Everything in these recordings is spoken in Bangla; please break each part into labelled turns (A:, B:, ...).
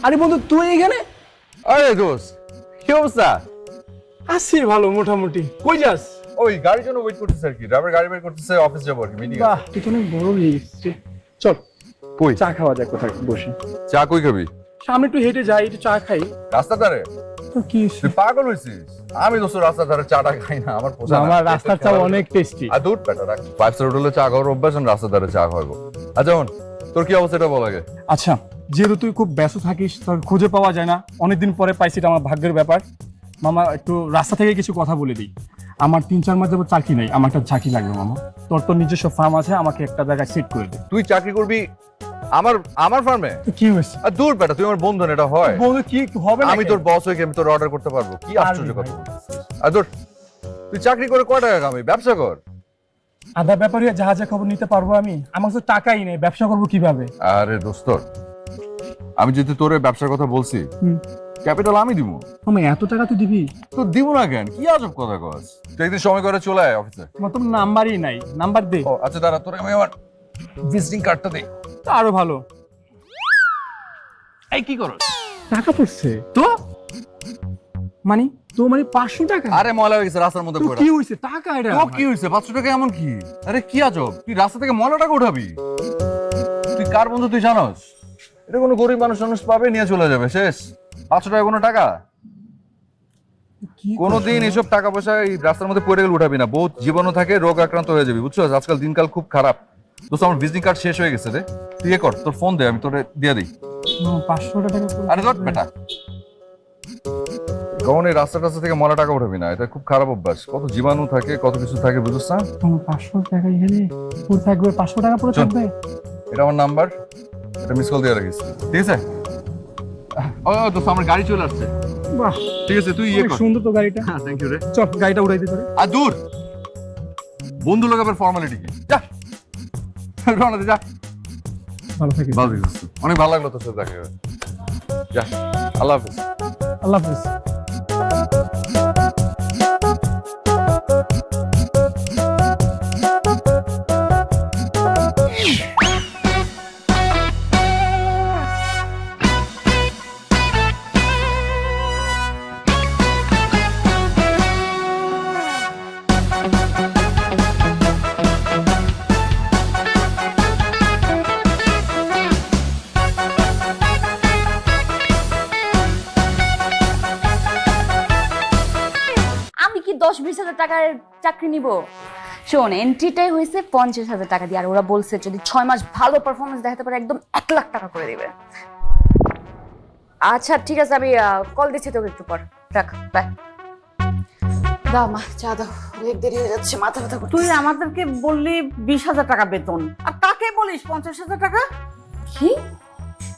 A: আরে বন্ধু তুই এখানে?
B: আরে দোস্ত, কি অবস্থা?
A: আছি ভালো মোটামুটি। কই যাস?
B: ওই গাড়ির জন্য ওয়েট করতেছে আর কি। ড্রাইভার গাড়ি বের করতেছে, অফিস যাবো আর কি, মিটিং
A: বাহ,
B: আছে।
A: তুই তো অনেক বড় হয়ে গেছিস। চল
B: কই
A: চা খাওয়া যাক কোথায় বসে।
B: চা কই খাবি?
A: সামনে একটু হেঁটে যাই, একটু চা খাই।
B: রাস্তার ধারে?
A: তো কি হইছে?
B: তুই পাগল হইছিস? আমি দোস্ত রাস্তার ধারে চাটা খাই না, আমার পোষা না।
A: আমার রাস্তার চা অনেক টেস্টি।
B: আর দুধ পেটা রাখ। 5 স্টার হোটেলে চা খাওয়ার অভ্যাস, আমি রাস্তার ধারে চা খাওয়াবো। আচ্ছা বোন, তোর কি অবস্থা এটা বল আগে।
A: আচ্ছা, যেহেতু তুই খুব ব্যস্ত থাকিস, তোর খুঁজে পাওয়া যায় না, অনেকদিন পরে পাইছি, এটা আমার ভাগ্যের ব্যাপার। মামা একটু রাস্তা থেকে কিছু কথা বলে দিই। আমার 3-4 মাস যাবত চাকরি নাই, আমার একটা চাকরি লাগবে মামা। তোর তো নিজস্ব ফার্ম আছে, আমাকে একটা জায়গায় সেট করে দে।
B: তুই চাকরি করবি আমার ফার্মে?
A: তো কি হয়েছে?
B: আর দূর বেটা, তুই আমার বন্ধু না, এটা হয়?
A: বন্ধু কি হবে না?
B: আমি তোর বস হয়ে কি আমি তোর অর্ডার করতে পারবো? কি আশ্চর্য
A: পারবি
B: কথা
A: ভাই।
B: বলছিস। আর দূর, তুই চাকরি করে কয় টাকা কামাবি? ব্যবসা কর।
A: আধা ব্যাপারে জাহাজে খবর নিতে পারবো আমি? আমার তো টাকাই নেই, ব্যবসা করবো কিভাবে?
B: আরে দোস্ত, আমি যদি তোর ব্যবসার কথা বলছি, ক্যাপিটাল আমি দিব।
A: মামা এত টাকা তুই দিবি?
B: তো দিব না কেন? কি আজব কথা কস। তুই একদিন সময় করে চলে আয় অফিসে।
A: তোমার তো নাম্বারই নাই, নাম্বার দে।
B: ও আচ্ছা দাঁড়া, তোর আমি আমার ভিজিটিং কার্ডটা দে।
A: তো আরো ভালো।
B: এই কি করছ?
A: টাকা পড়ছে তো মানে, তো মানে 500 টাকা?
B: আরে ময়লা হয়ে গেছে রাস্তার মধ্যে
A: তো
B: পড়ে।
A: কি হইছে? টাকা এটা
B: তো কি হইছে? 500 টাকা এমন কি? আরে কি আজব, তুই রাস্তা থেকে ময়লা টাকা উঠাবি? তুই কার বন্ধু তুই জানোস? এটা কোনো গরিব মানুষ পাবে, নিয়ে চলে যাবে, শেষ। 500 টাকা কোনো টাকা?
A: কি
B: কোনোদিন এসব টাকা পয়সা এই রাস্তার মধ্যে পড়ে গেলে উঠাবি না, বহুত জীবাণু থাকে, রোগ আক্রান্ত হয়ে যাবি, বুঝছো? আজকাল দিনকাল খুব খারাপ। দোস্ত আমার ভিজিটিং কার্ড শেষ হয়ে গেছে রে। তুই এ কর, তোর ফোন দে, আমি তোরে দিয়ে দিই।
A: 500 টাকা পড়ছে?
B: আরে ধর বেটা, কখন এই রাস্তা টাস্তা থেকে ময়লা টাকা উঠাবি না, এটা খুব খারাপ অভ্যাস। কত জীবাণু থাকে, কত কিছু থাকে, বুঝছ না?
A: আমার 500 টাকা এখানে পুরো থাকবে? 500 টাকা পুরো
B: চল।
A: থাকবে?
B: এটা আমার নাম্বার, এটা মিস কল দিয়ে রাখিস, ঠিক আছে? ও দোস্ত আমার গাড়ি চলে আসছে।
A: বাহ,
B: ঠিক আছে, তুই ইয়ে
A: অনেক
B: কর।
A: সুন্দর তো গাড়িটা।
B: হ্যাঁ, থ্যাংক ইউ রে।
A: চল গাড়িটা উড়াই দিতে পারে।
B: আর দূর, বন্ধু লোক আবার ফর্মালিটি কি? যা রওনা দে, যা।
A: ভালো থাকিস।
B: ভালো থাকিস। অনেক ভালো লাগলো তোর সাথে দেখা হয়ে। যা, আল্লাহ হাফেজ।
A: আল্লাহ হাফেজ।
C: আমি কি 10-20 হাজার টাকার চাকরি নিব? শোন, এন্ট্রিটাই হয়েছে 50,000 টাকা দিয়ে, আর ওরা বলছে যদি 6 মাস ভালো পারফরমেন্স দেখাতে পারে একদম 1 লাখ টাকা করে দিবে। আচ্ছা ঠিক আছে, আমি কল দিচ্ছি তোকে একটু পর। রাখ, বাই। দাও মা, চা দাও, অনেক দেরি হয়ে যাচ্ছে, মাথা ব্যথা করছে।
D: তুই আমাদেরকে বললি 20,000 টাকা বেতন, আর তাকে বলিস 50,000 টাকা?
C: কি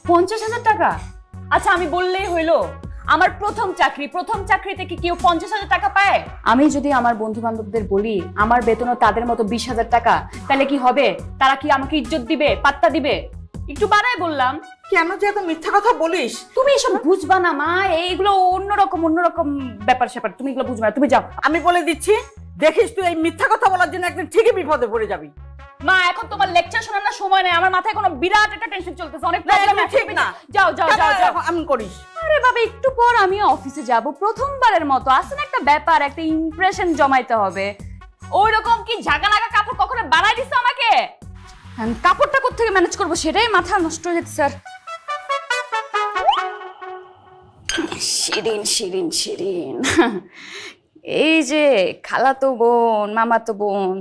C: 50,000 টাকা? আচ্ছা আমি বললেই হইলো? আমার প্রথম চাকরি থেকে কেউ 50,000 টাকা পায়? আমি যদি আমার বন্ধু বান্ধবদের বলি আমার বেতনও তাদের মতো 20,000 টাকা, তাহলে কি হবে? তারা কি আমাকে ইজ্জত দিবে, পাত্তা দিবে? একটু বাড়াই বললাম।
D: কেন যে এত মিথ্যা কথা বলিস?
C: তুমি এসব বুঝবা না মা, এইগুলো অন্যরকম ব্যাপার স্যাপার, তুমি এগুলো বুঝবা না, তুমি যাও।
D: আমি বলে দিচ্ছি, দেখিস তুই এই মিথ্যা কথা বলার জন্য একদিন ঠিকই বিপদে পড়ে যাবি।
C: মা এখন তোমার লেকচার শোনানোর সময় নেই, আমার মাথায় কোনো বিরাট একটা টেনশন চলতেছে, অনেক
D: না,
C: প্রবলেম
D: এটা ঠিক না।
C: যাও যাও
D: কেন
C: যাও যাও।
D: এরকম এমন করিস?
C: আরে বাবা, একটু পর আমি অফিসে যাব, প্রথমবারের মতো আসলে একটা ব্যাপার, একটা ইমপ্রেশন জমাইতে হবে। ওই রকম কি ঝাঁকানাকা কাপড় কখনো বানাই দিছো আমাকে? আমি কাপড়টা কোত্থেকে ম্যানেজ করবো সেটাই মাথা নষ্ট হয়ে যেতে স্যার। শিরিন শিরিন শিরিন, এই যে খালাতো বোন, মামাতো বোন,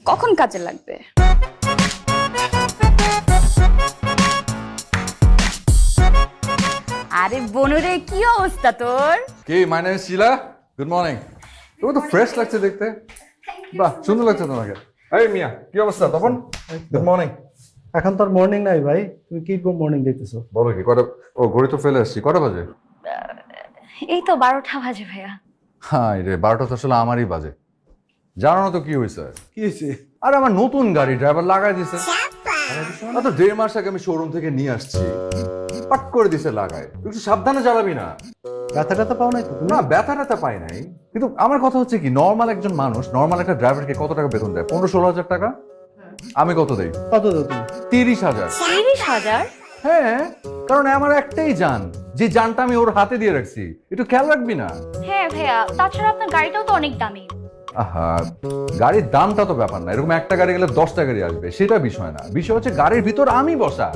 C: কখন কাজে লাগবে? আরে বনুরে, কি অবস্থা তোর?
B: কি my name is Shila, good morning. তুমি তো ফ্রেশ লাগছে দেখতে, বাহ সুন্দর লাগছে তোমাকে। এই মিয়া, কি অবস্থা? তখন গুড মর্নিং।
E: এখন তো মর্নিং নাই ভাই, তুমি কি মর্নিং দেখতেছো?
B: বলো কি কটা? ও ঘড়ি তো ফেলে আসছি, কটা বাজে?
C: এই তো 12টা বাজে ভাইয়া।
B: হ্যাঁ রে, 12টা তো আসলে আমারই বাজে। জানো না তো কি হয়েছে?
E: কি হয়েছে?
B: আরে আমার নতুন গাড়ি ড্রাইভার লাগাই দিছে। তো 1.5 মাস আগে আমি শোরুম থেকে নিয়ে আসছি, পাট করে দিছে লাগায়। একটু সাবধানে চালাবি না।
E: ব্যথা ট্যাথা পাও নাই তো তুমি?
B: না ব্যথা ট্যাথা পাই নাই, কিন্তু আমার কথা হচ্ছে কি, নর্মাল একজন মানুষ, নর্মাল একটা ড্রাইভারকে কত টাকা বেতন দেয়? 15-16 হাজার টাকা। আমি কত দেই?
E: কত দাও তুমি?
B: 30,000।
C: 30,000?
B: হ্যাঁ, কারণ আমার একটাই জান, যে জানটা আমি ওর হাতে দিয়ে রাখছি, একটু খেয়াল রাখবি না?
F: হ্যাঁ ভাইয়া, তাছাড়া আপনার গাড়িটাও তো অনেক দামি।
B: আহা, গাড়ির দামটা তো ব্যাপার না, এরকম একটা গাড়ি গেলে 10টা গাড়ি আসবে, সেটা বিষয় না। বিষয় হচ্ছে গাড়ির ভিতর আমি বসা,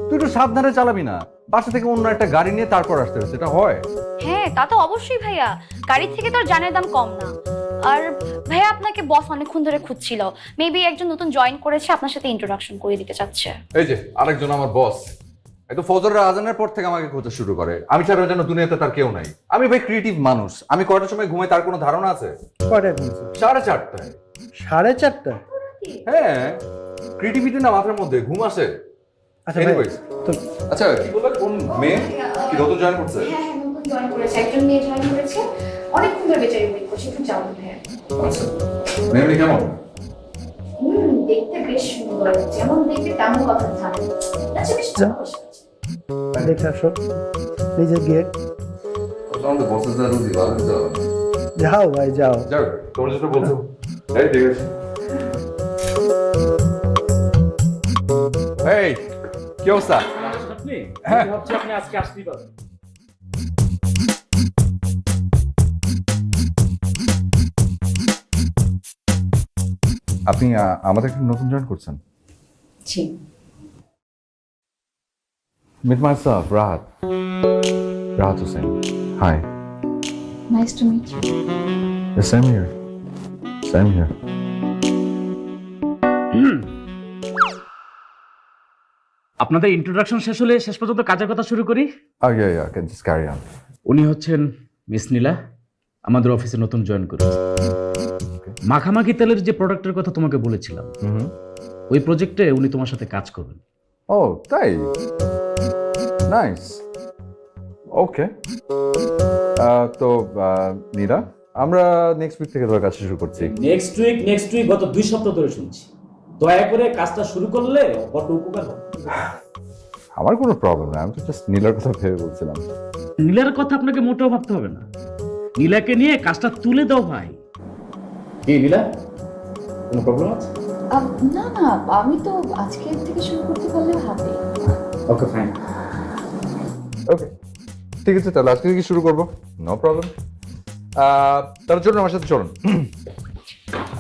B: তুই একটু সাবধানে চালাবি না, বাসা থেকে অন্য একটা গাড়ি নিয়ে তারপর আসতে হবে, সেটা হয়?
F: হ্যাঁ তা তো অবশ্যই ভাইয়া, গাড়ির থেকে তো আর জানের দাম কম না। আর ভাইয়া আপনাকে বস অনেকক্ষণ ধরে খুঁজছিল, মেবি একজন নতুন জয়েন করেছে, আপনার সাথে ইন্ট্রোডাকশন করে দিতে চাচ্ছে।
B: এই যে আরেকজন আমার বস, একটু ফজরের আজানের পর থেকে আমাকে খোঁজা শুরু করে, আমি ছাড়া যেন দুনিয়াতে তার কেউ নাই। আমি ভাই ক্রিয়েটিভ মানুষ, আমি কয়টার সময় ঘুমাই তার কোনো ধারণা আছে?
E: কয়টায় ঘুমছো?
B: 4:30টায়।
E: 4:30?
B: হ্যাঁ, ক্রিয়েটিভিটি না মাথার মধ্যে, ঘুম আসে।
E: আচ্ছা ভাই,
B: Anyways,
E: তো
B: আচ্ছা কি বললে, কোন মেয়ে কি নতুন জয়েন করছে?
F: হ্যাঁ নতুন জয়েন করেছে, একজন মেয়ে জয়েন করেছে, অনেকক্ষণ ধরে বেচারি ওয়েট করছে, একটু যাও ভাইয়া।
B: আচ্ছা, মেয়ে কেমন?
F: দেখতে বেশ সুন্দর, যেমন দেখতে তেমন কথা থাকে। আচ্ছা বেশ
E: দেখে আসো নিজের গেট।
B: আমাদের বসের যা রুজি ভালো তো।
E: যাও ভাই যাও।
B: যাও, তোমরা যেটা বলছো, এই ঠিক আছে। এই কি অবস্থা? হ্যাঁ,
A: আপনি আজকে আসতেই পারবেন।
B: আপনি আমাদের একটা নতুন জয়েন করছেন?
C: জি।
B: Meet myself, Rahat. Rahat Hussain. Hi.
F: Nice to meet you.
B: Yeah, same here. Same here.
G: আপনাদের ইন্ট্রোডাকশন শেষ হলে শেষ পর্যন্ত কাজের কথা শুরু করি।
B: Oh yeah, can just carry on.
G: উনি হচ্ছেন মিস নীলা, আমাদের অফিসে নতুন জয়েন করেছে। মাখামাখি তেলের যে প্রোডাক্টের কথা তোমাকে বলেছিলাম, ওই প্রজেক্টে উনি তোমার সাথে কাজ করবেন।
B: Oh, তাই? Nice. Okay. তো নীলা, আমরা নেক্সট উইক থেকে তোমার কাজ শুরু করছি।
G: নেক্সট উইক গত 2 সপ্তাহ ধরে শুনছি। দয়া করে কাজটা শুরু করলে বড় উপকার হবে।
B: আমার কোনো প্রবলেম না, আমি তো জাস্ট নীলার কথা ভেবে বলছিলাম।
G: নীলার কথা আপনাকে মোটেও ভাবতে হবে না, নীলাকে নিয়ে কাজটা তুলে দাও ভাই। কি নীলা, কোনো প্রবলেম আছে?
C: না না, আমি তো আজকে থেকে শুরু করতে পারলে হবে।
G: Okay fine.
B: ওকে, ঠিক আছে, তাহলে আজকে থেকে শুরু করবো, নো প্রবলেম। তার জন্য আমার সাথে চলুন।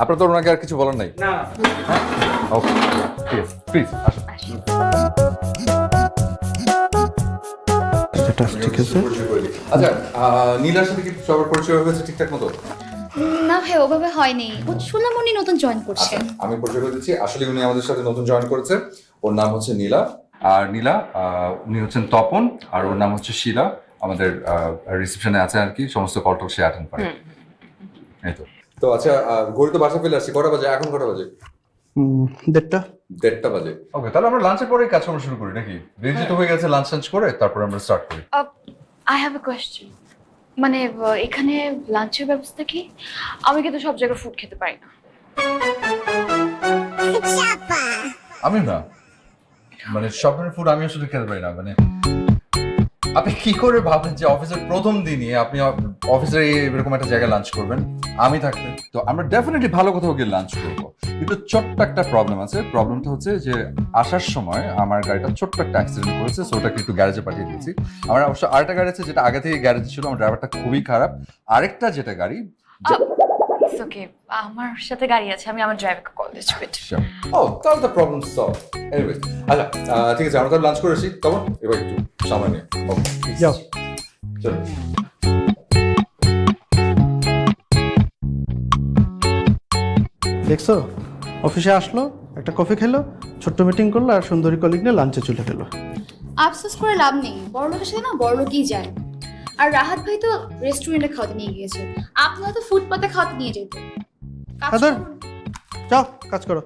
B: আপনার তো ওনাকে আর কিছু বলার নাই?
G: না।
B: ওকে, ঠিক আছে, প্লিজ আসুন।
E: ঠিক আছে।
B: আচ্ছা, নীলার সাথে কি সবার পরিচয় হয়েছে ঠিকঠাক মতো?
F: না ভাই ওভাবে হয়নি, শুনলাম উনি নতুন জয়েন করছেন।
B: আমি পরিচয় করে দিচ্ছি, আসলে উনি আমাদের সাথে নতুন জয়েন করেছে। ওর নাম হচ্ছে নীলা, আর নীলা উনি হচ্ছেন তপন, আর ওর নাম হচ্ছে শিলা। আমাদের রিসেপশনে আছে আর কি, সমস্ত কল টক সে অ্যাটেন্ড করে। এই তো। তো আচ্ছা, ঘড়ি তো বাসা ফেলে আসছি, কটা বাজে এখন? কটা বাজে? 1:30 বাজে। ওকে, তাহলে আমরা লাঞ্চের পরেই কাজ করা শুরু করি নাকি? রেডি তো হয়ে গেছে, লাঞ্চ করে তারপর আমরা স্টার্ট করি।
F: আই হ্যাভ এ কোয়েশ্চেন, মানে এখানে লাঞ্চের ব্যবস্থা কি? আমি কিন্তু সব জায়গায় ফুড খেতে পারি না।
B: আমি না, মানে সব ধরনের ফুড আমি আসলে খেতে পারি না। মানে আপনি কি করে ভাবেন যে অফিসের প্রথম দিনই আপনি অফিসে এরকম একটা জায়গায় লাঞ্চ করবেন আমি থাকতে? তো আমরা ডেফিনেটলি ভালো কোথাও গিয়ে লাঞ্চ করবো, কিন্তু ছোট্ট একটা প্রবলেম আছে। প্রবলেমটা হচ্ছে যে আসার সময় আমার গাড়িটা ছোট্ট একটা অ্যাক্সিডেন্ট করেছে, সো ওটাকে একটু গ্যারেজে পাঠিয়ে দিয়েছি। আমার অবশ্য আরেকটা গাড়ি আছে যেটা আগে থেকে গ্যারেজে ছিল, আমার ড্রাইভারটা খুবই খারাপ। আরেকটা যেটা গাড়ি,
F: ইটস ওকে, আমার সাথে গাড়ি আছে, আমি আমার ড্রাইভারকে কল দিচ্ছি।
B: ও তাহলে তো প্রবলেম সলভ। এনিওয়েজ, আচ্ছা ঠিক আছে, আমরা তাহলে লাঞ্চ করেছি। তখন এবার একটু সময় নিয়ে
E: যাও।
B: চলো।
E: দেখছো, অফিসে আসলো, একটা কফি খেলো, ছোট্ট মিটিং করলো, আর সুন্দরী কলিগ নিয়ে লাঞ্চে চলে গেলো।
F: আফসোস করে লাভ নেই, বড় লোকের সাথে না বড় লোকই যায়। আর রাহাত ভাই তো রেস্টুরেন্টে খাওয়াতে নিয়ে গিয়েছে, আপনারা তো ফুটপাতে খাওয়াতে নিয়ে যেত।
E: কাদের? যাও কাজ করো।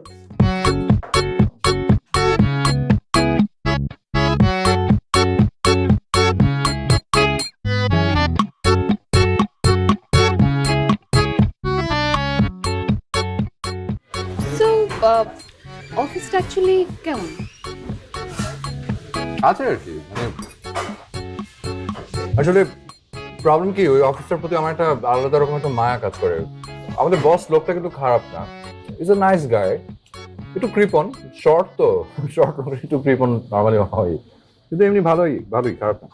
C: সো অফিসটা অ্যাকচুয়ালি কেমন?
B: আছে আর কি, মানে আসলে প্রবলেম কি, ওই অফিসটার প্রতি আমার একটা আলাদা রকম একটা মায়া কাজ করে। আমাদের বস লোকটা কিন্তু খারাপ না, ইজ এ নাইস গাই, একটু কৃপন, শর্ট তো, শর্ট একটু কৃপন নর্মালি হয়। কিন্তু এমনি ভালোই ভালোই, খারাপ না।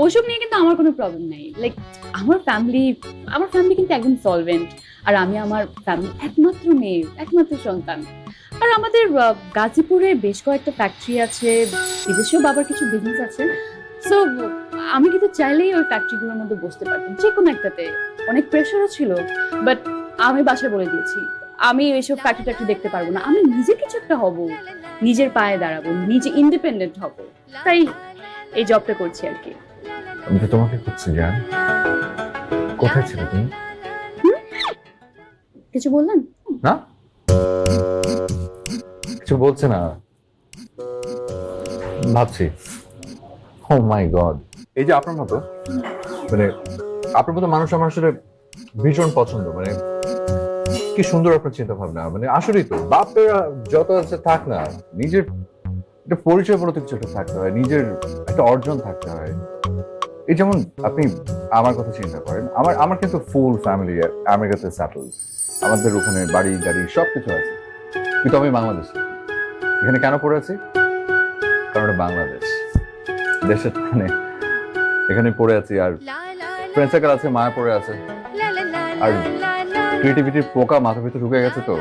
C: ওসব নিয়ে কিন্তু আমার কোনো প্রবলেম নেই। লাইক আমার ফ্যামিলি কিন্তু একদম সলভেন্ট, আর আমি আমার ফ্যামিলি একমাত্র মেয়ে, একমাত্র সন্তান। আর আমাদের গাজীপুরে বেশ কয়েকটা ফ্যাক্টরি আছে, বিদেশেও বাবার কিছু বিজনেস আছে। সো আমি কিন্তু চাইলেই ওই ফ্যাক্টরিগুলোর মধ্যে বসতে পারতাম, যে কোনো একটাতে। অনেক প্রেশারও ছিল, বাট আমি বাসায় বলে দিয়েছি আমি এইসব ফ্যাক্টরি দেখতে পারবো না। আমি নিজে কিছু একটা হব, নিজের পায়ে দাঁড়াবো, নিজে ইন্ডিপেন্ডেন্ট হব। তাই এই জবটা করছি আর কি।
B: আমি তো তোমাকে খুঁজছি জান। কোথায় ছিল তুমি?
C: কিছু বললেন?
B: না, কিছু বলছে না, ভাবছি। ও মাই গড, এই যে আপনার মতো মানুষ আমার আসলে ভীষণ পছন্দ। মানে কি সুন্দর আপনার চিন্তা ভাবনা। মানে আসলেই তো বাপের যত আছে থাক না, নিজের একটা পরিচয় বলতে কিছু একটা থাকতে হয়, নিজের একটা অর্জন থাকতে হয়। এই যেমন আপনি আমার কথা চিন্তা করেন, আমার কিন্তু ফুল ফ্যামিলি আমেরিকাতে সেটেল। আমাদের ওখানে বাড়ি গাড়ি সবকিছু আছে, কিন্তু আমি বাংলাদেশে। এখানে কেন পড়ে আছি? কারণ এটা বাংলাদেশ, দেশের টানে এখানে পড়ে আছি। আর ফ্রেন্ড সার্কেল আছে, মায়া পড়ে আছে। আর ক্রিয়েটিভিটির পোকা মাথা ভিতরে ঢুকে গেছে। তো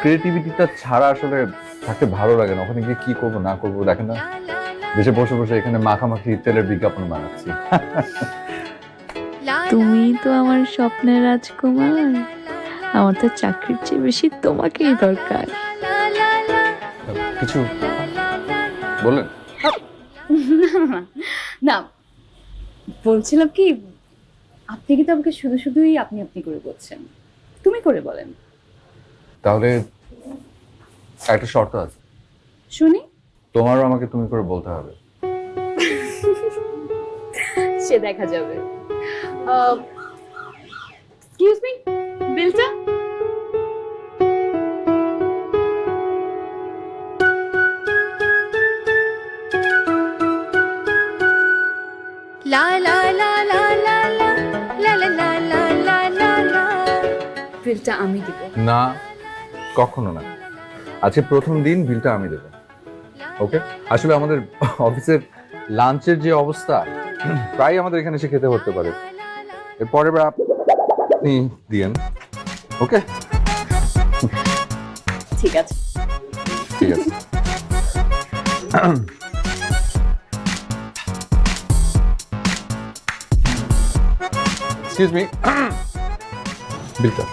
B: ক্রিয়েটিভিটিটা ছাড়া আসলে থাকতে ভালো লাগে না। ওখানে গিয়ে কি করবো না করবো দেখেন না, দেশে বসে বসে এখানে মাখামাখি তেলের বিজ্ঞাপন বানাচ্ছি।
H: তুমি তো আমার স্বপ্নের রাজকুমার, আমার তো চাকরির চেয়ে বেশি তোমাকেই দরকার।
B: কিছু বললেন?
C: না, বলছিলাম কি, আপনি কিন্তু আমাকে শুধুই আপনি করে বলছেন। তুমি করে বলেন।
B: তাহলে একটা শর্ত আছে,
C: শুনি।
B: তোমারও আমাকে তুমি করে বলতে হবে।
C: সে দেখা যাবে। এক্সকিউজ মি, বিলটা?
F: লা লা লা লা লা লা লা লা লা লা লা লা লা।
C: বিলটা আমি দিব।
B: না, কখনো না। আজকে প্রথম দিন, বিলটা আমি দেবো। ওকে? আসলে আমাদের অফিসের লাঞ্চের যে অবস্থা, প্রায় আমাদের এখানে এসে খেতে হতে পারে। এর পরের বার আপনি দিয়েন। ওকে?
C: ঠিক আছে।
B: ঠিক আছে। এক্সকিউজ মি, বিলটা।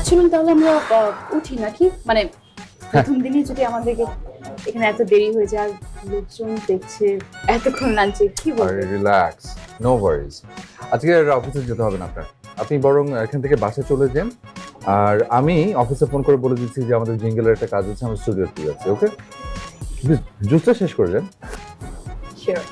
C: চলুন তাহলে আমরা উঠি নাকি? মানে প্রথম দিনই যদি আমাদেরকে এখানে এত দেরি হয়ে যায়, লোকজন দেখছে এতক্ষণ লাঞ্চে, কি বলবো?
B: Relax, no worries. আজকে আর অফিসে যেতে হবে না আপনার। আপনি বরং এখান থেকে বাসে চলে যান, আর আমি অফিসে ফোন করে বলে দিচ্ছি যে আমাদের জিঙ্গেলের একটা কাজ আছে, আমার স্টুডিওতে যাচ্ছি। ওকে? জুসটা শেষ করে যান।
C: শিওর।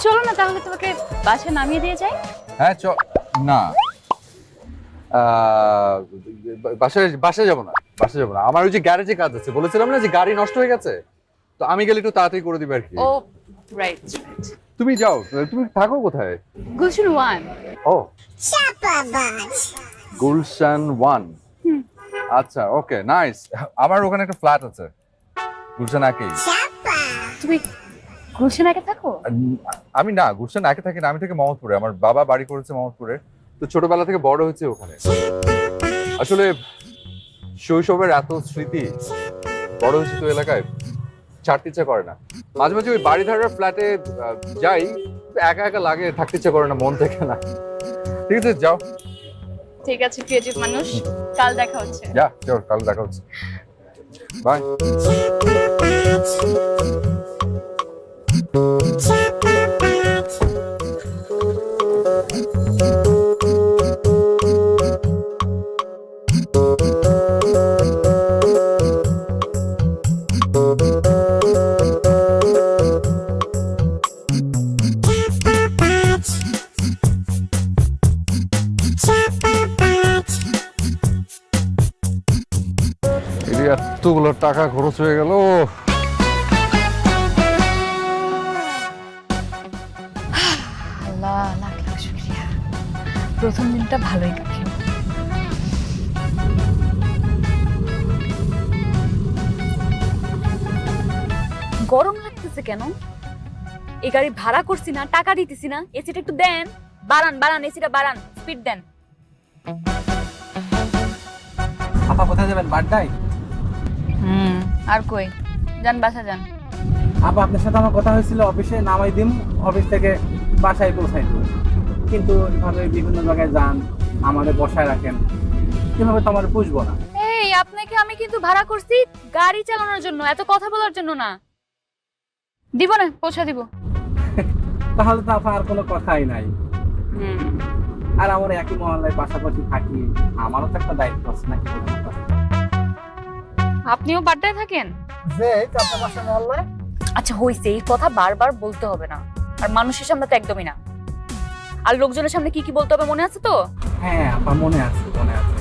C: চলো না তাহলে তোমাকে বাসায় নামিয়ে দিয়ে যাই।
B: হ্যাঁ না, বাসায় যাবো না। আমার ওই যে গ্যারেজে কাজ আছে, বলেছিলাম না যে গাড়ি নষ্ট হয়ে গেছে, তো আমি গেলে একটু তাড়াতাড়ি করে দিবে আর কি।
C: ও রাইট।
B: তুমি যাও, তুমি থাকো কোথায়?
C: গুলশান 1।
B: ও, গুলশান 1। আচ্ছা, ওকে, নাইস। আমার ওখানে একটা ফ্ল্যাট আছে গুলশান একেই।
C: তুমি গুলশান একে থাকো?
B: আমি না, গুলশান একে থাকি না, আমি থাকি মোহাম্মদপুরে। আমার বাবা বাড়ি করেছে মোহাম্মদপুরে, তো ছোটবেলা থেকে বড় হয়েছে ওখানে। আসলে শৈশবের এত স্মৃতি, বড় হয়েছে তো এলাকায়, ছাড়তে ইচ্ছা করে না। মাঝে মাঝে ওই বাড়ি ধারার ফ্ল্যাটে যাই, একা একা লাগে, থাকতে ইচ্ছা করে না, মন থেকে না। ঠিক আছে, যাও।
C: ঠিক আছে, ক্রিয়েটিভ মানুষ, কাল দেখা হচ্ছে।
B: যা, চল, কাল দেখা হচ্ছে। বাই। এতগুলো টাকা খরচ হয়ে গেল।
C: আল্লাহ, লাখ লাখ শুকরিয়া। প্রথম দিনটা ভালোই কাটলো। গরম লাগতেছে কেন? এই গাড়ি ভাড়া করছি না, টাকা দিতেছি না, এসিটা একটু দেন। বাড়ান বাড়ান, এসিটা বাড়ান, স্পিড দেন।
I: আপা কোথায় যাবেন? বাড্ডায়?
C: আর কই যান, বাসা যান।
I: আপা আপনার সাথে আমার কথা হয়েছিল অফিসে নামাই দিম, অফিস থেকে বাসায় পৌঁছাই দিব, কিন্তু এভাবে বিভিন্ন জায়গায় যান, আমাদের বসায় রাখেন, এভাবে তো আমার পুষবো না।
C: এই, আপনাকে আমি কিন্তু ভাড়া করছি গাড়ি চালানোর জন্য, এত কথা বলার জন্য না। দিব না, পৌঁছা দিব।
I: তাহলে তো আপা আর কোনো কথাই নাই। আর আমরা একই মহল্লায় পাশাপাশি থাকি, আমারও তো একটা দায়িত্ব আছে নাকি?
C: আপনিও বাড্ডায় থাকেন?
I: যে আপনার বাসা মহল্লায়?
C: আচ্ছা হইছে, এই কথা বারবার বলতে হবে না, আর মানুষের সামনে তো একদমই না। আর লোকজনের সামনে কি কি বলতে হবে মনে আছে তো?
I: হ্যাঁ আপা, মনে আছে মনে আছে।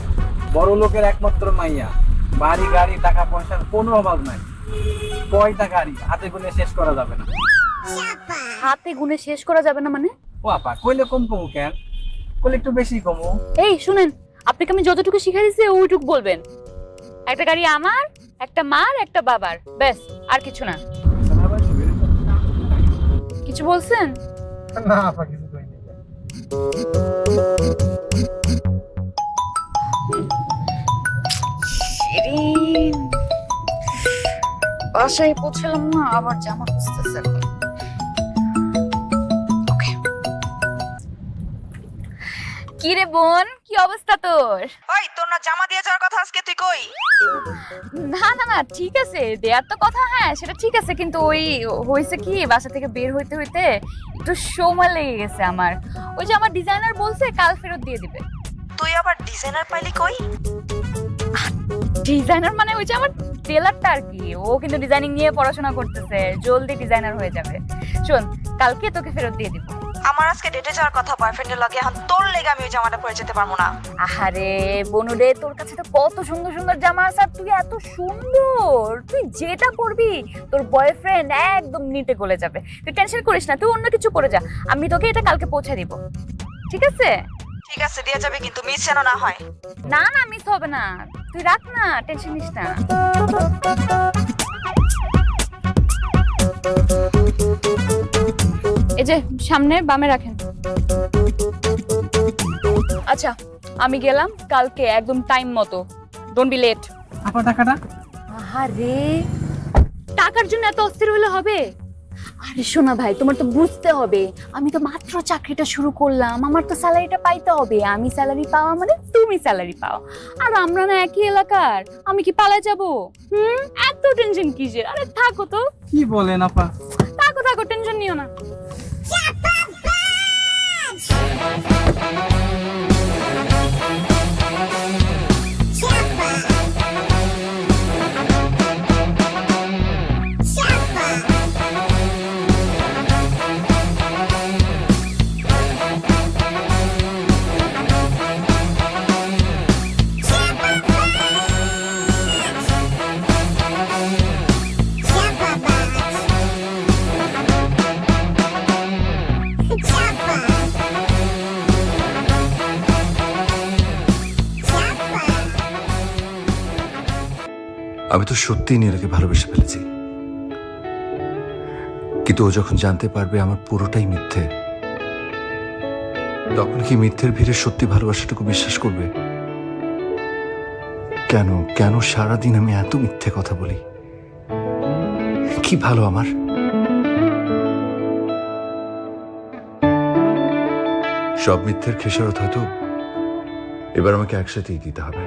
I: বড় লোকের একমাত্র মাইয়া, বাড়ি গাড়ি টাকা পয়সার কোনো অভাব নাই। কয়টা গাড়ি হাতে গুনে শেষ করা যাবে না।
C: হাতে গুনে শেষ করা যাবে না মানে?
I: ও আপা, কইলে কম কমু কেন? কইলে একটু বেশি কমু।
C: এই শুনেন, আপনাকে আমি যতটুকু শিখাই দিয়েছি ওইটুকু বলবেন। একটা গাড়ি আমার, একটা মার, একটা বাবার, ব্যাস, আর কিছু না। কিছু বলছেন?
I: না আপা, কিছু কইনি।
C: বাসায় পৌঁছলাম না, আবার জামা খুঁজতেছে। কি রে বোন, কি অবস্থা তোর?
D: ওই তোর না জামা দিয়ে যাওয়ার কথা, আজকে তুই কই?
C: না না না, ঠিক আছে, দেয়ার তো কথা, হ্যাঁ সেটা ঠিক আছে, কিন্তু ওই হয়েছে কি, বাসা থেকে বের হইতে হইতে একটু সময় লেগে গেছে আমার। ওই যে আমার ডিজাইনার বলছে কাল ফেরত দিয়ে দিবে।
D: তুই আবার ডিজাইনার পাইলি কই?
C: ডিজাইনার মানে ওই যে আমার টেলারটা আর কি, ও কিন্তু ডিজাইনিং নিয়ে পড়াশোনা করতেছে, জলদি ডিজাইনার হয়ে যাবে। শোন, কালকে তোকে ফেরত দিয়ে দিব।
D: আমার আজকে ডেটে যাওয়ার কথা বয়ফ্রেন্ডের লগে, এখন তোর লেগে আমি ওই জামাটা পরে যেতে পারবো না।
C: আহারে বনুরে, তোর কাছে তো কত সুন্দর সুন্দর জামা আছে, আর তুই এত সুন্দর, তুই যেটা করবি তোর বয়ফ্রেন্ড একদম নিটে গলে যাবে। তুই টেনশন করিস না, তুই অন্য কিছু করে যা, আমি তোকে এটা কালকে পৌঁছে দিব, ঠিক আছে?
D: ঠিক আছে, দিয়ে যাবে, কিন্তু মিস যেন না হয়।
C: না না, মিস হবে না, তুই রাখ না, টেনশন নিস না। এই যে সামনে বামে রাখেন। আচ্ছা আমি গেলাম, কালকে একদম টাইম মতো, ডোন্ট বি লেট।
I: আপা টাকাটা?
C: আরে টাকার জন্য এত অস্থির হলে হবে? আরে শোনা ভাই, তোমার তো বুঝতে হবে, আমি তো মাত্র চাকরিটা শুরু করলাম, আমার তো স্যালারিটা পাইতে হবে। আমি স্যালারি পাওয়া মানে তুমি স্যালারি পাও, আর আমরা না একই এলাকার, আমি কি পালায় যাব? এত টেনশন কিসের? আরে থাকো তো।
I: কি বলেন আপা?
C: থাকো থাকো, টেনশন নিও না।
J: আমি তো সত্যিই নীলাকে ভালোবেসে ফেলেছি, কিন্তু ও যখন জানতে পারবে আমার পুরোটাই মিথ্যে, তখন কি মিথ্যের ভিড়ে সত্যি ভালোবাসাটুকু বিশ্বাস করবে? কেন কেন সারাদিন আমি এত মিথ্যে কথা বলি? কি ভালো আমার। সব মিথ্যের খেসারত হয়তো এবার আমাকে একসাথেই দিতে হবে।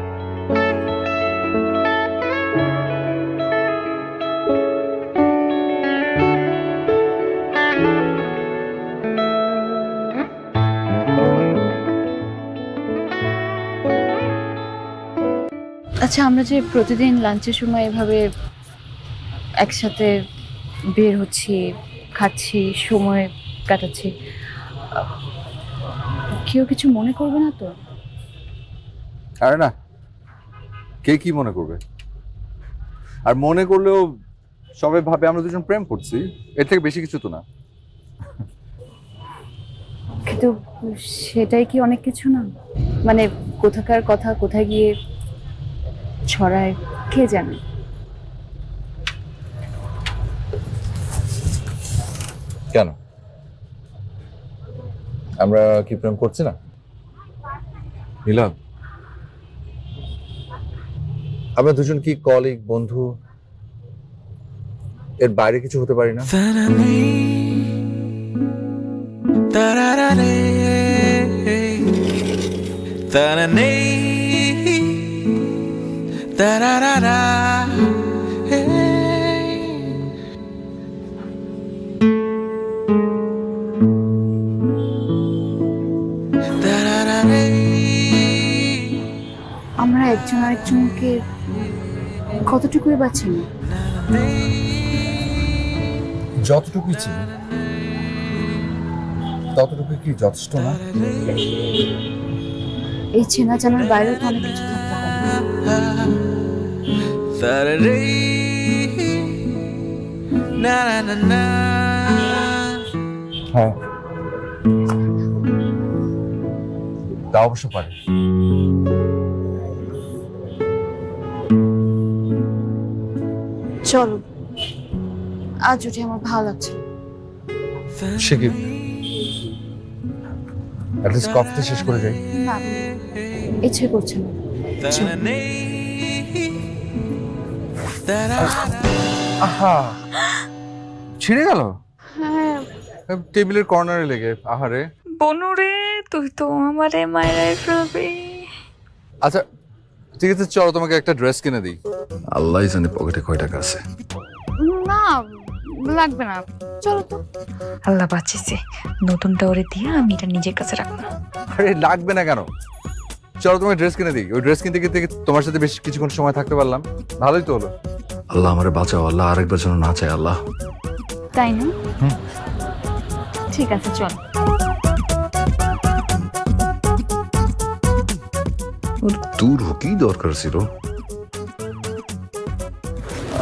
C: আচ্ছা, আমরা যে প্রতিদিন লাঞ্চের সময় এভাবে একসাথে বের হচ্ছি, খাচ্ছি, সময় কাটাচ্ছি, কেউ কিছু মনে করবে না তো?
B: আরে না, কে কি মনে করবে? আর মনে করলেও সবাই ভাবে আমরা দুজন প্রেম করছি, এর থেকে বেশি কিছু তো না।
C: কিন্তু সেটাই কি অনেক কিছু না? মানে কোথাকার কথা কোথায় গিয়ে ছড়ায় কে জানে।
B: কেন আমরা কি প্রেম করছি না? নীলা, আমরা দুজন কি কলিগ, বন্ধু, এর বাইরে কিছু হতে পারি না?
C: আমরা একজন আরেকজনকে কতটুকুই বা চিনি?
B: যতটুকুই চিনি ততটুকু কি যথেষ্ট না?
C: এই চেনা জানার বাইরেও তো অনেক কিছু থাকতে পারে।
B: হ্যাঁ, তা অবশ্য পারে।
C: চলো আজ উঠে আমার ভালো লাগছে।
B: সে কি অ্যাটলিস্ট কফিটা শেষ করে যাই।
C: না ইচ্ছে করছে না। চলো।
B: আহা, ছিঁড়ে গেল
H: হ্যাঁ
B: টেবিলের কর্নারে লেগে। আহারে।
H: বনুরে, তুই তো আমারে মায়ের ফেলবি।
B: আচ্ছা ঠিক আছে, চলো তোমাকে একটা ড্রেস কিনে দিই। আল্লাহ জানে পকেটে কয় টাকা আছে।
H: না লাগবে না, চলো তো। আল্লাহ বাঁচিয়েছে, নতুনটা ওরে দিয়ে আমি এটা নিজের কাছে রাখবো।
B: আরে লাগবে না কেন, চলো তোমাকে ড্রেস কিনে দিই। ওই ড্রেস কিনতে কিনতে তোমার সাথে বেশ কিছুক্ষণ সময় থাকতে পারলাম, ভালোই তো হলো। আল্লাহ আমারে বাঁচাও, আল্লাহ আরেকবার যেন না চায়। আল্লাহ।
C: তাই না? ঠিক আছে চল।
B: দূর কি দরকার ছিল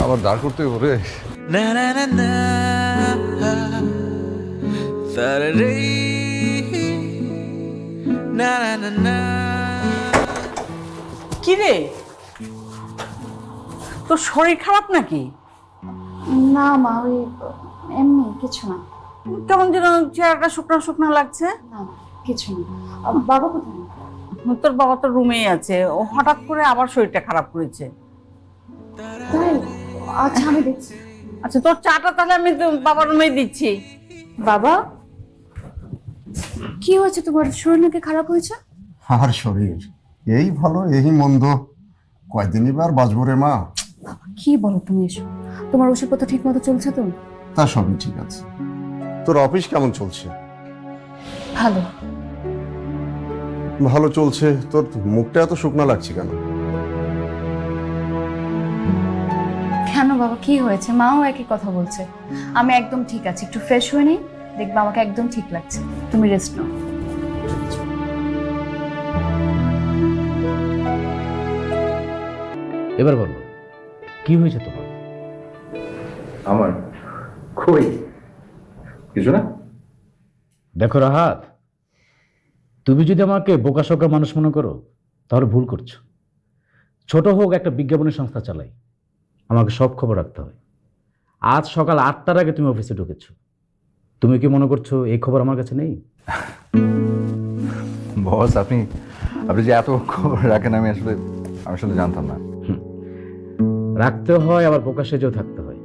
B: আবার দাঁড় করতে হবে?
D: কি রে, তোর শরীর খারাপ নাকি?
C: না মা, ওই এমনি কিছু না।
D: কেমন যেন চেহারাটা শুকনা শুকনা লাগছে।
C: না কিছু না। বাবা কোথায়?
D: তোর বাবা তো রুমেই আছে, ও হঠাৎ করে আবার শরীরটা খারাপ করেছে।
C: তাই? আচ্ছা আমি দেখছি।
D: আচ্ছা তোর চাটা তাহলে আমি তো বাবার রুমেই দিচ্ছি।
C: বাবা কি হয়েছে তোমার? শরীর নাকি খারাপ হয়েছে?
K: আর শরীর এই ভালো এই মন্দ, কয়দিনই বার বাঁচবো রে মা।
C: কি বলো তুমি এসব? তোমার ওষুধপত্র ঠিক মতো চলছে তো?
K: তা সবই ঠিক আছে। তোর অফিস কেমন চলছে?
C: ভালো।
K: ভালো চলছে। তোর মুখটা এত শুকনা লাগছে কেন?
C: কেন বাবা কি হয়েছে? মাও একই কথা বলছে। আমি একদম ঠিক আছি, একটু ফ্রেশ হয়ে নেই, দেখবা আমাকে একদম ঠিক লাগছে। তুমি রেস্ট নাও।
G: এবার বলো কি হয়েছে তোমার?
B: আমার কই কিছু না।
G: দেখো রাহাত, তুমি যদি আমাকে বোকাশোকা মানুষ মনে করো তাহলে ভুল করছো। ছোট হোক একটা বিজ্ঞাপনী সংস্থা চালাই, আমাকে সব খবর রাখতে হয়। আজ সকাল 8টার আগে তুমি অফিসে ঢুকেছো, তুমি কি মনে করছো এই খবর আমার কাছে নেই?
B: বস আপনি যে এত খবর রাখেন আমি আসলে জানতাম না।
G: রাখতে হয়, আবার বোকা সেজেও থাকতে হয়।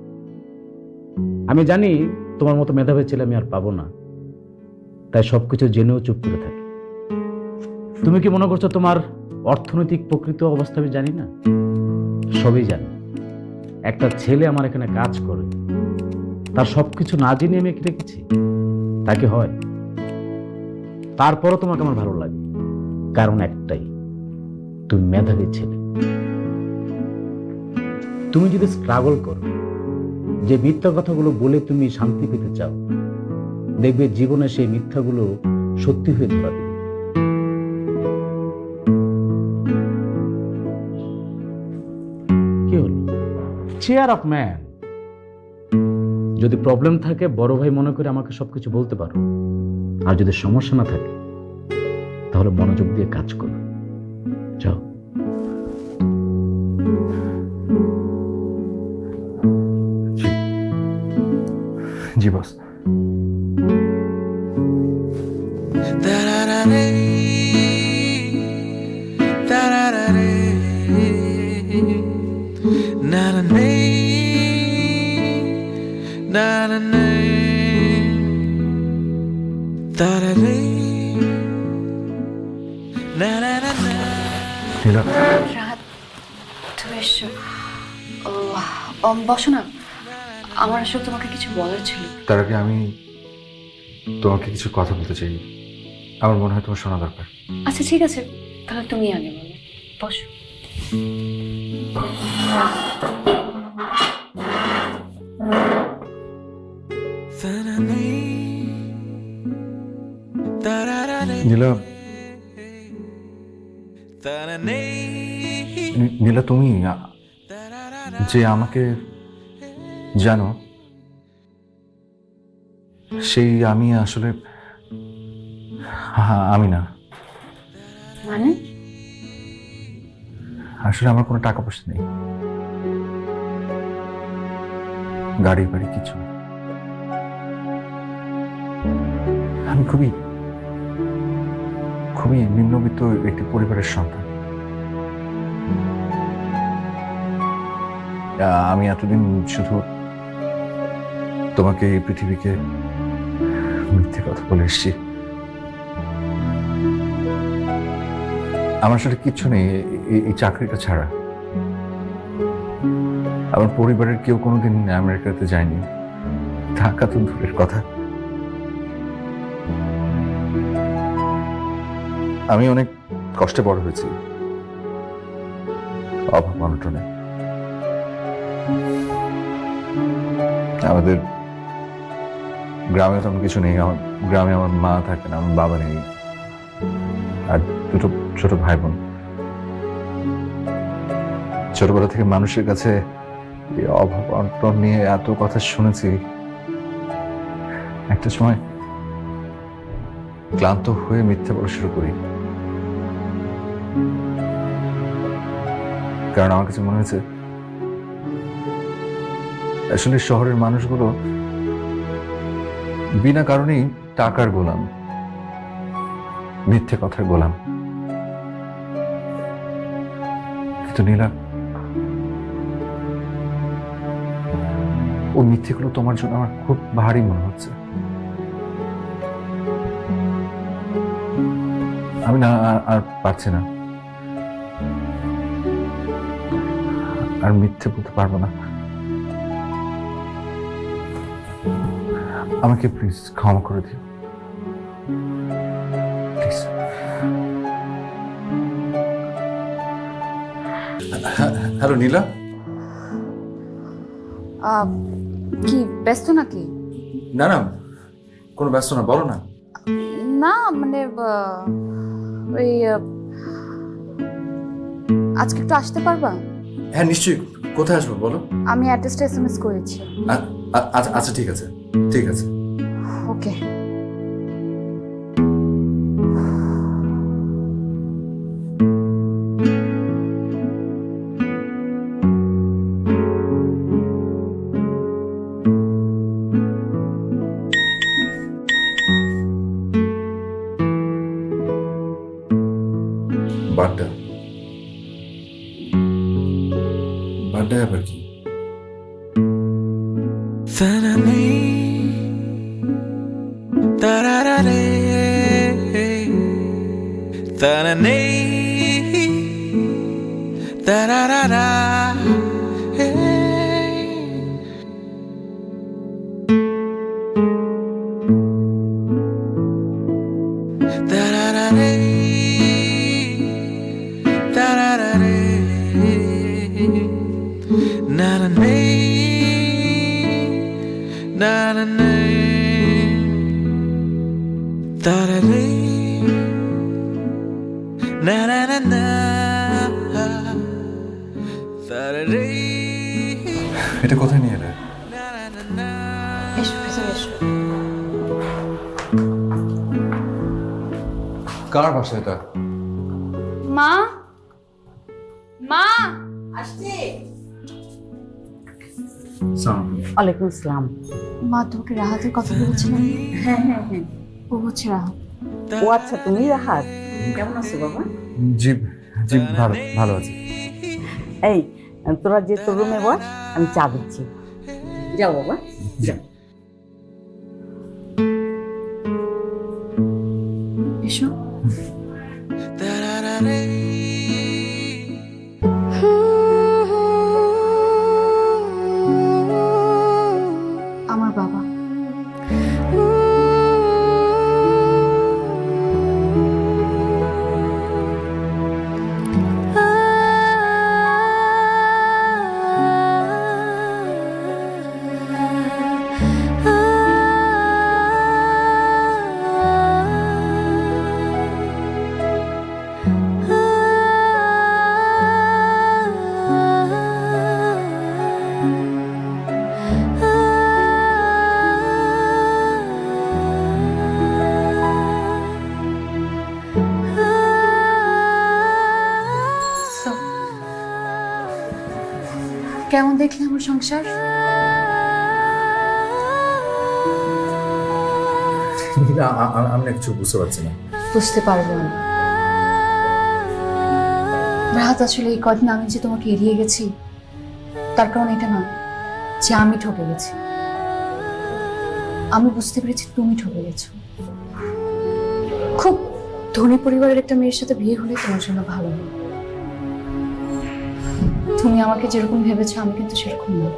G: আমি জানি তোমার মতো মেধাবী ছেলে আমি আর পাবো না, তাই সবকিছু জেনেও চুপ করে থাকি। তুমি কি মনে করছো তোমার অর্থনৈতিক প্রকৃত অবস্থা আমি জানি না? সবই জানি। একটা ছেলে আমার এখানে কাজ করে, তার সবকিছু না জেনে আমি কি রেখেছি? তাকে হয়। তারপরও তোমাকে আমার ভালো লাগে, কারণ একটাই, তুমি মেধাবী ছেলে। তুমি যদি স্ট্রাগল করো, যে মিথ্যা কথাগুলো বলে তুমি শান্তি পেতে চাও, দেখবে জীবনে সেই মিথ্যাগুলো সত্যি হয়ে ধরা দেবে। কি হলো? Chair of man. যদি প্রবলেম থাকে বড় ভাই মনে করে আমাকে সবকিছু বলতে পারো, আর যদি সমস্যা না থাকে তাহলে মনোযোগ দিয়ে কাজ করো। যাও।
J: জি বস। নীলা,
F: রাত তুমি এসছো? বসো না, আমার আসলে তোমাকে কিছু বলার ছিল।
J: তার আগে আমি তোমাকে কিছু কথা বলতে চাই, আমার মনে হয় তোমার শোনা দরকার।
F: আচ্ছা ঠিক আছে, তাহলে তুমি আগে বলো। বসো।
J: নীলা, নীলা তুমি যে আমাকে জানো, সেই আমি আসলে আমি না।
F: মানে?
J: আসলে আমার কোনো টাকা পয়সা নেই, গাড়ি বাড়ি কিছু। আমি খুবই খুবই নিম্নবিত্ত একটি পরিবারের সন্তান। আমি এতদিন শুধু তোমাকে এই পৃথিবীকে মিথ্যে কথা বলে এসেছি। আমার সাথে কিচ্ছু নেই এই চাকরিটা ছাড়া। আমার পরিবারের কেউ কোনোদিন আমেরিকাতে যায়নি, ঢাকা তো দূরের কথা। আমি অনেক কষ্টে বড় হয়েছি, অভাব অনটনে। আমাদের গ্রামে তেমন কিছু নেই। আমার গ্রামে আমার মা থাকে না, আমার বাবা নেই, আর দুটো ছোট ভাই বোন। ছোটবেলা থেকে মানুষের কাছে এই অভাব অনটন নিয়ে এত কথা শুনেছি, একটা সময় ক্লান্ত হয়ে মিথ্যে বলা শুরু করি। কারণ আমার কাছে মনে হয়েছে আসলে শহরের মানুষগুলো বিনা কারণেই টাকার গোলাম, মিথ্যে কথার গোলাম। কিন্তু নীলা, ও মিথ্যেগুলো তোমার জন্য আমার খুব ভারী মনে হচ্ছে। আমি না আর পারছি না, আর মিথ্যে বলতে পারবো না। আমাকে প্লিজ ক্ষমা করে দিও, প্লিজ। হ্যালো নীলা।
C: কি ব্যস্ত নাকি?
J: না না, কোনো ব্যস্ত না, বলো না।
C: না মানে ওই আজকে একটু আসতে পারবা?
J: হ্যাঁ নিশ্চয়ই, কোথায় আসবো বলো?
C: আমি অ্যাড্রেসটা এসএমএস করেছি।
J: আচ্ছা ঠিক আছে, ঠিক আছে।
C: ওকে।
J: বাড্ডা, বাড্ডা আবার কি?
B: এটা কোথায় নিয়ে এলে?
F: এসো ভেতরে এসো।
B: কার বাসা এটা?
F: মা, মা,
D: ওয়ালাইকুম আসসালাম।
F: মা তোমাকে রাহাতের কথা বলেছিলাম।
D: হ্যাঁ হ্যাঁ হ্যাঁ।
F: ও হচ্ছে রাহাত।
D: ও আচ্ছা, তুমি রাহাত, কেমন আছো বাবা?
J: জি জি, ভালো ভালো আছি।
D: এই তোরা যে তোর রুমে বস, আমি চা দিচ্ছি। যাও বাবা যাও।
F: এসো। আমার বাবা। কেমন দেখলে আমার সংসার?
J: আমি কিছু বুঝতে পারছি না।
F: বুঝতে পারবো না। রাহাত, আসলে এই কদিন আমি যে তোমাকে এড়িয়ে গেছি তার কারণ এটা না যে আমি ঠকে গেছি। আমি বুঝতে পেরেছি তুমি ঠকে গেছো। খুব ধনী পরিবারের একটা মেয়ের সাথে বিয়ে হলে তোমার জন্য ভালো হবে। তুমি আমাকে যেরকম ভেবেছো আমি কিন্তু সেরকম না।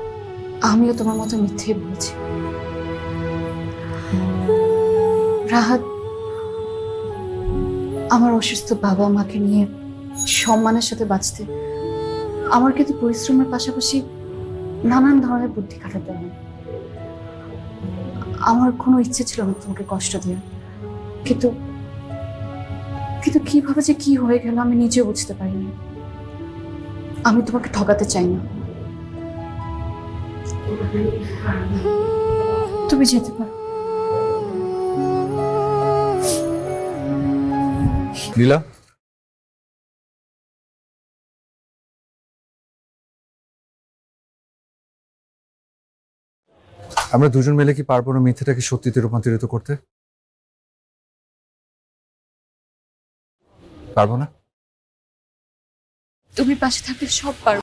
F: আমিও তোমার মতো মিথ্যে বলেছি। রাহাত, আমার অসুস্থ বাবা মাকে নিয়ে সম্মানের সাথে বাঁচতে আমার কিন্তু পরিশ্রমের পাশাপাশি নানান ধরনের বুদ্ধি খাটাতে হয়। আমার কোনো ইচ্ছে ছিল না তোমাকে কষ্ট দেওয়ার, কিন্তু কিন্তু কিভাবে যে কি হয়ে গেল আমি নিজেও বুঝতে পারিনি। আমি তোমাকে ঠকাতে চাই না। তুমি যেতে পারো।
J: লীলা, আমরা দুজন মিলে কি পারবো না মিথ্যাটাকে সত্যিতে রূপান্তরিত করতে? পারবো না?
F: তুমি পাশে থাকলে সব পারো।